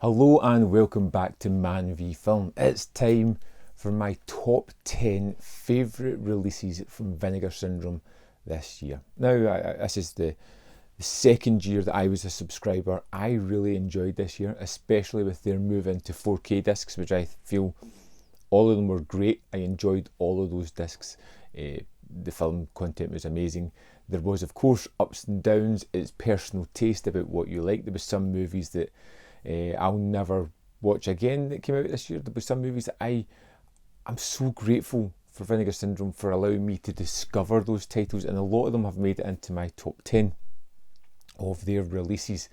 Hello and welcome back to Man v Film. It's time for my top 10 favourite releases from Vinegar Syndrome this year. Now, this is the second year that I was a subscriber. I really enjoyed this year, especially with their move into 4K discs, which I feel all of them were great. I enjoyed all of those discs. The film content was amazing. There was, of course, ups and downs. It's personal taste about what you like. There was some movies that I'll never watch again that came out this year. There were some movies that I'm so grateful for Vinegar Syndrome for allowing me to discover those titles, and a lot of them have made it into my top 10 of their releases.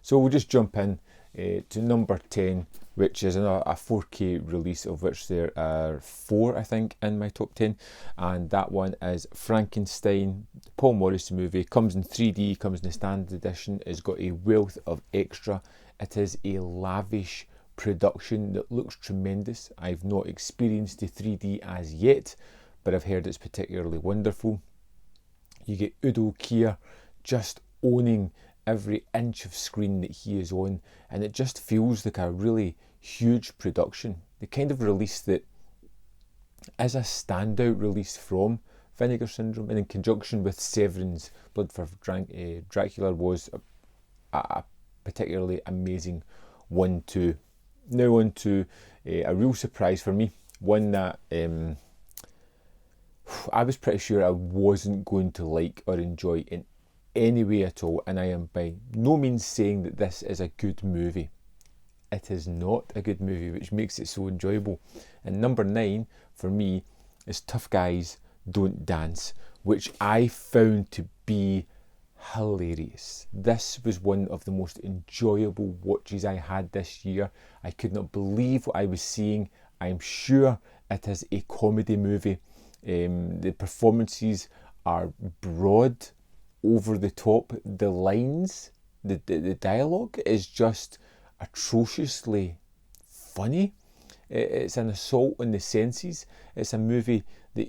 So we'll just jump in to number 10, which is a 4K release, of which there are 4, I think, in my top 10, and that one is Frankenstein, the Paul Morrissey movie. Comes in 3D, comes in the standard edition, it's got a wealth of extra. It is a lavish production that looks tremendous. I've not experienced the 3D as yet, but I've heard it's particularly wonderful. You get Udo Kier just owning every inch of screen that he is on, and it just feels like a really huge production. The kind of release that is a standout release from Vinegar Syndrome, and in conjunction with Severin's Blood for Dracula was a particularly amazing one too. Now on to a real surprise for me, one that I was pretty sure I wasn't going to like or enjoy in any way at all, and I am by no means saying that this is a good movie. It is not a good movie, which makes it so enjoyable. And number 9 for me is Tough Guys Don't Dance, which I found to be hilarious. This was one of the most enjoyable watches I had this year. I could not believe what I was seeing. I am sure it is a comedy movie. The performances are broad, over the top. The lines, the dialogue is just atrociously funny. It's an assault on the senses. It's a movie that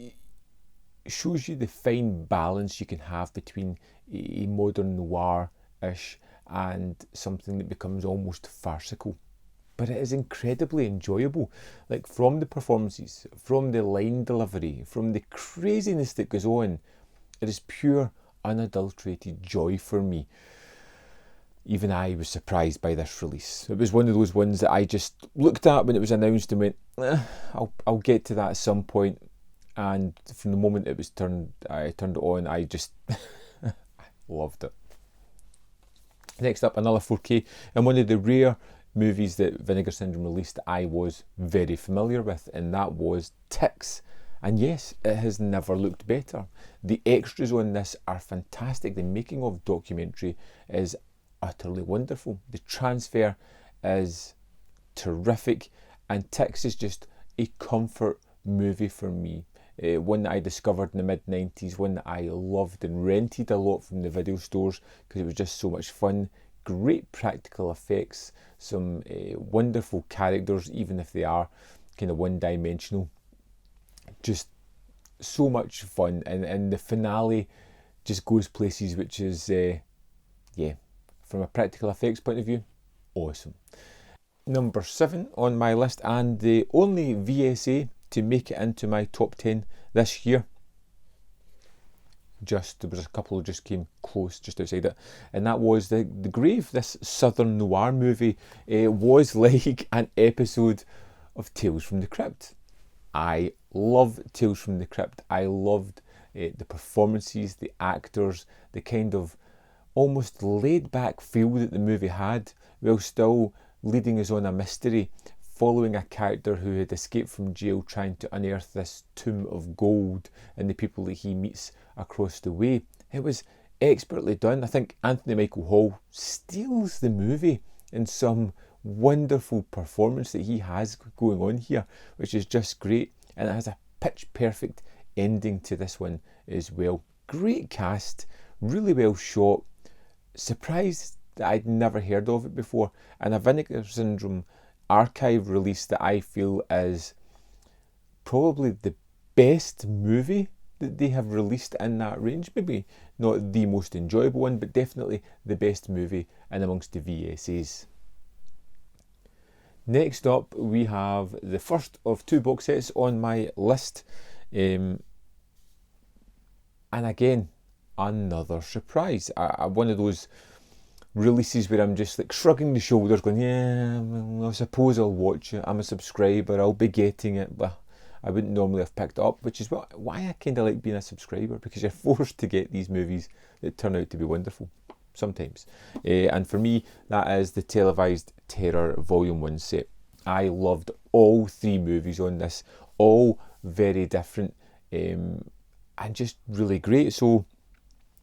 shows you the fine balance you can have between a modern noir-ish and something that becomes almost farcical. But it is incredibly enjoyable, like from the performances, from the line delivery, from the craziness that goes on. It is pure, unadulterated joy for me. Even I was surprised by this release. It was one of those ones that I just looked at when it was announced and went, I'll get to that at some point. And from the moment I turned it on, I just loved it. Next up, another 4K, and one of the rare movies that Vinegar Syndrome released that I was very familiar with, and that was Ticks. And yes, it has never looked better. The extras on this are fantastic. The making of documentary is utterly wonderful. The transfer is terrific, and Ticks is just a comfort movie for me. One that I discovered in the mid-90s, one that I loved and rented a lot from the video stores because it was just so much fun. Great practical effects, some wonderful characters, even if they are kind of one-dimensional. Just so much fun, and the finale just goes places, which is, from a practical effects point of view, awesome. Number 7 on my list, and the only VSA to make it into my top 10 this year. There was a couple who just came close just outside it, and that was The Grave. This southern noir movie was like an episode of Tales from the Crypt. I love Tales from the Crypt. I loved the performances, the actors, the kind of almost laid back feel that the movie had, while still leading us on a mystery, following a character who had escaped from jail, trying to unearth this tomb of gold and the people that he meets across the way. It was expertly done. I think Anthony Michael Hall steals the movie in some wonderful performance that he has going on here, which is just great, and it has a pitch perfect ending to this one as well. Great cast, really well shot. Surprised that I'd never heard of it before, and a Vinegar Syndrome archive release that I feel is probably the best movie that they have released in that range. Maybe not the most enjoyable one, but definitely the best movie in amongst the VSAs. Next up, we have the first of 2 box sets on my list. And again, another surprise. One of those releases where I'm just like shrugging the shoulders going, yeah, well, I suppose I'll watch it. I'm a subscriber, I'll be getting it, but I wouldn't normally have picked it up, which is why I kind of like being a subscriber, because you're forced to get these movies that turn out to be wonderful sometimes. And for me, that is the Televised Terror Volume 1 set. I loved all 3 movies on this, all very different and just really great. So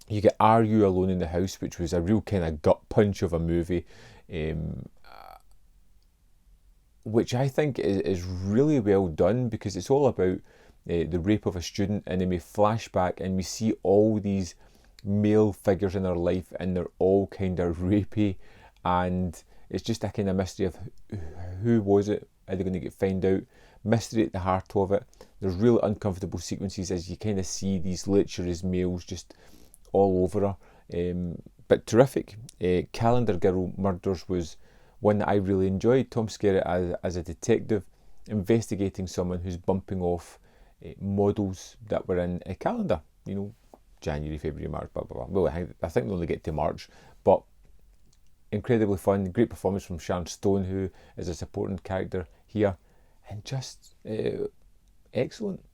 you get Are You Alone in the House, which was a real kind of gut punch of a movie, which I think is really well done, because it's all about the rape of a student, and then we flash back and we see all these male figures in her life, and they're all kind of rapey, and it's just a kind of mystery of who was it, are they going to get found out, mystery at the heart of it. There's real uncomfortable sequences as you kind of see these lecherous males just all over her, but terrific. Calendar Girl Murders was one that I really enjoyed. Tom Skerritt as a detective investigating someone who's bumping off models that were in a calendar, you know, January, February, March, blah blah blah. Well, I think they only get to March, but incredibly fun. Great performance from Sharon Stone, who is a supporting character here, and just excellent.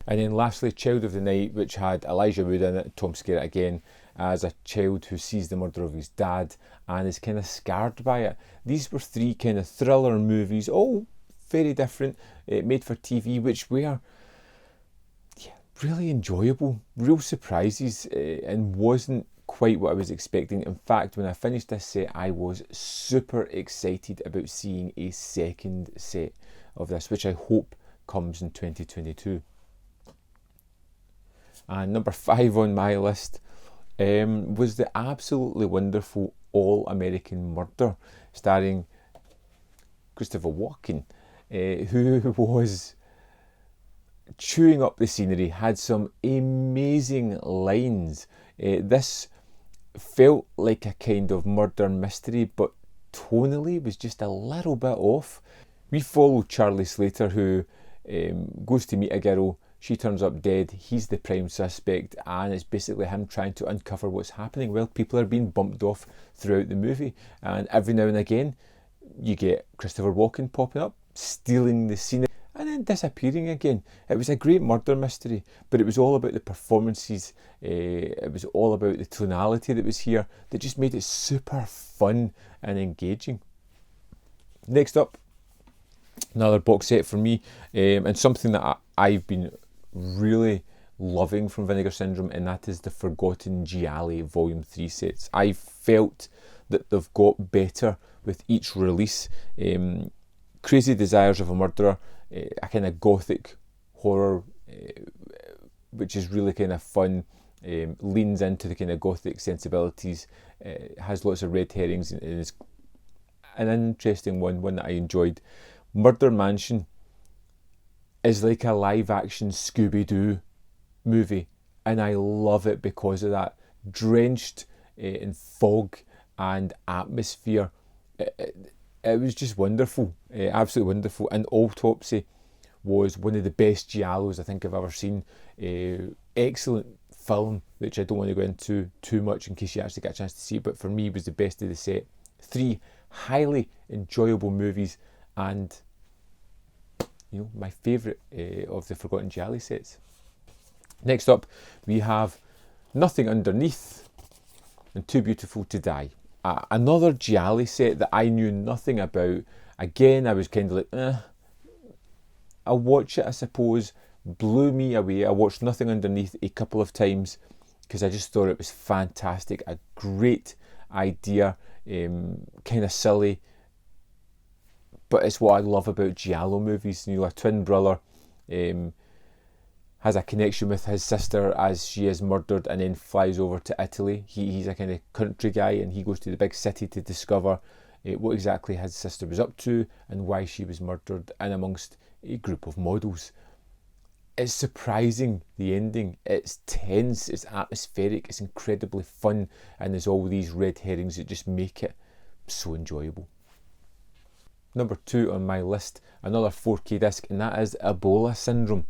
And then lastly, Child of the Night, which had Elijah Wood in it, Tom Skerritt again, as a child who sees the murder of his dad and is kind of scarred by it. These were 3 kind of thriller movies, all very different, made for TV, which were really enjoyable, real surprises, and wasn't quite what I was expecting. In fact, when I finished this set, I was super excited about seeing a second set of this, which I hope comes in 2022. And number 5 on my list was the absolutely wonderful All American Murder, starring Christopher Walken, who was chewing up the scenery, had some amazing lines. This felt like a kind of murder mystery, but tonally was just a little bit off. We follow Charlie Slater, who goes to meet a girl. She turns up dead, he's the prime suspect, and it's basically him trying to uncover what's happening. Well, people are being bumped off throughout the movie, and every now and again you get Christopher Walken popping up, stealing the scene, and then disappearing again. It was a great murder mystery, but it was all about the performances, it was all about the tonality that was here, that just made it super fun and engaging. Next up, another box set for me, and something that I've been really loving from Vinegar Syndrome, and that is the Forgotten Gialli Volume 3 sets. I felt that they've got better with each release. Crazy Desires of a Murderer, a kind of gothic horror, which is really kind of fun, leans into the kind of gothic sensibilities, has lots of red herrings, and is an interesting one that I enjoyed. Murder Mansion is like a live action Scooby-Doo movie, and I love it because of that. Drenched in fog and atmosphere, it was just wonderful, absolutely wonderful. And Autopsy was one of the best giallos I think I've ever seen. Excellent film, which I don't want to go into too much in case you actually get a chance to see it, but for me it was the best of the set. 3 highly enjoyable movies, and you know, my favourite of the Forgotten Gialli sets. Next up, we have Nothing Underneath and Too Beautiful to Die. Another Gialli set that I knew nothing about. Again, I was kind of like, I'll watch it, I suppose. Blew me away. I watched Nothing Underneath a couple of times because I just thought it was fantastic. A great idea, kind of silly, but it's what I love about giallo movies. You know, a twin brother has a connection with his sister as she is murdered, and then flies over to Italy. He's a kind of country guy, and he goes to the big city to discover what exactly his sister was up to and why she was murdered, in amongst a group of models. It's surprising, the ending. It's tense, it's atmospheric, it's incredibly fun, and there's all these red herrings that just make it so enjoyable. number 2 on my list, another 4K disc, and that is Ebola Syndrome.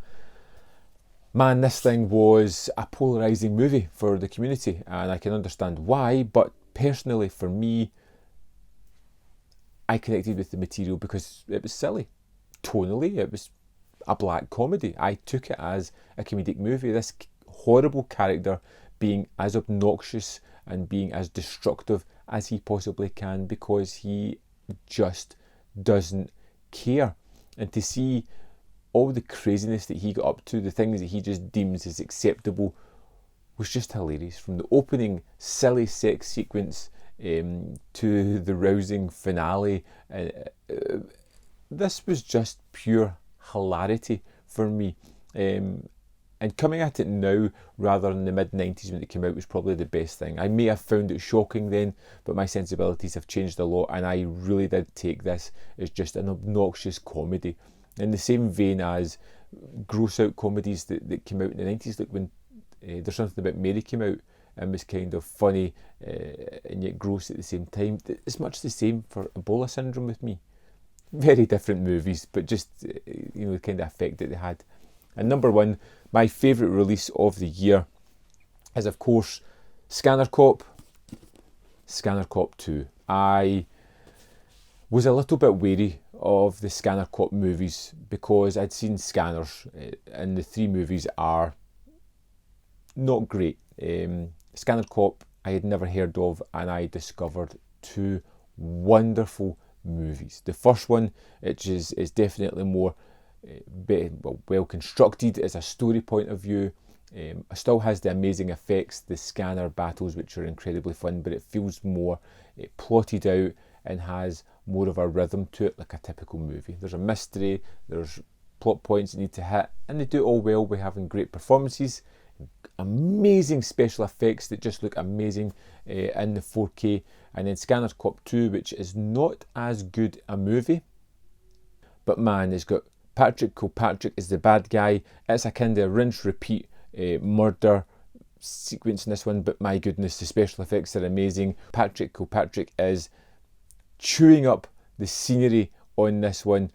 Man, this thing was a polarising movie for the community, and I can understand why, but personally for me, I connected with the material because it was silly. Tonally, it was a black comedy. I took it as a comedic movie. This horrible character being as obnoxious and being as destructive as he possibly can because he just doesn't care. And to see all the craziness that he got up to, the things that he just deems as acceptable, was just hilarious. From the opening silly sex sequence to the rousing finale, this was just pure hilarity for me. And coming at it now, rather than the mid-90s when it came out, was probably the best thing. I may have found it shocking then, but my sensibilities have changed a lot, and I really did take this as just an obnoxious comedy. In the same vein as gross-out comedies that came out in the 90s, like when There's Something About Mary came out and was kind of funny and yet gross at the same time. It's much the same for Ebola Syndrome with me. Very different movies, but just the kind of effect that they had. And number 1, my favourite release of the year is, of course, Scanner Cop 2. I was a little bit wary of the Scanner Cop movies because I'd seen Scanners, and the 3 movies are not great. Scanner Cop I had never heard of, and I discovered 2 wonderful movies. The first one, which is definitely more well constructed as a story point of view, still has the amazing effects, the scanner battles, which are incredibly fun, but it feels more plotted out and has more of a rhythm to it, like a typical movie. There's a mystery, there's plot points that need to hit, and they do it all well by having great performances, amazing special effects that just look amazing in the 4K. And then Scanner Cop 2, which is not as good a movie, but man, it's got Patrick Kilpatrick as the bad guy. It's a kind of rinse repeat murder sequence in this one, but my goodness, the special effects are amazing. Patrick Kilpatrick is chewing up the scenery on this one,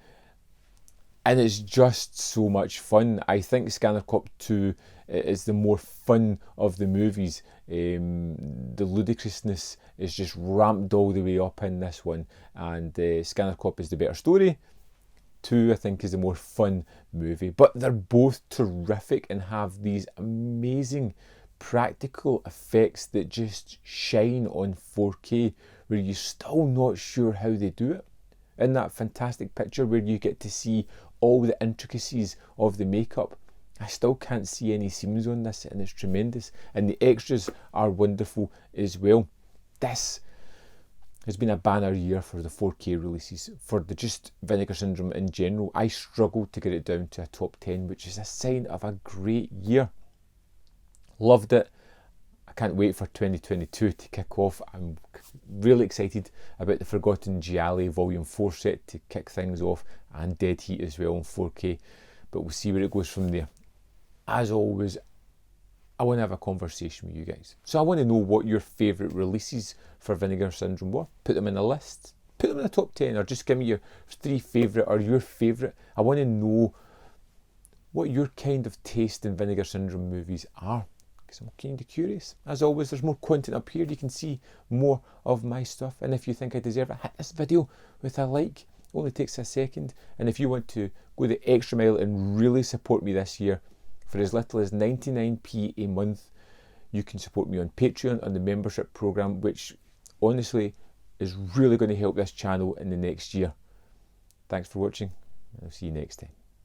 and it's just so much fun. I think Scanner Cop 2 is the more fun of the movies. The ludicrousness is just ramped all the way up in this one, and Scanner Cop is the better story. 2, I think, is the more fun movie, but they're both terrific and have these amazing practical effects that just shine on 4K, where you're still not sure how they do it. In that fantastic picture where you get to see all the intricacies of the makeup, I still can't see any seams on this, and it's tremendous. And the extras are wonderful as well. This has been a banner year for the 4K releases, for the just Vinegar Syndrome in general. I struggled to get it down to a top 10, which is a sign of a great year. Loved it. I can't wait for 2022 to kick off. I'm really excited about the Forgotten Gialli Volume 4 set to kick things off, and Dead Heat as well in 4K, but we'll see where it goes from there. As always, I want to have a conversation with you guys. So I want to know what your favourite releases for Vinegar Syndrome were. Put them in a list, put them in the top 10, or just give me your 3 favourite or your favourite. I want to know what your kind of taste in Vinegar Syndrome movies are, because I'm kind of curious. As always, there's more content up here. You can see more of my stuff, and if you think I deserve it, hit this video with a like. It only takes a second. And if you want to go the extra mile and really support me this year, for as little as 99p a month, you can support me on Patreon on the membership program, which honestly is really going to help this channel in the next year. Thanks for watching, and I'll see you next time.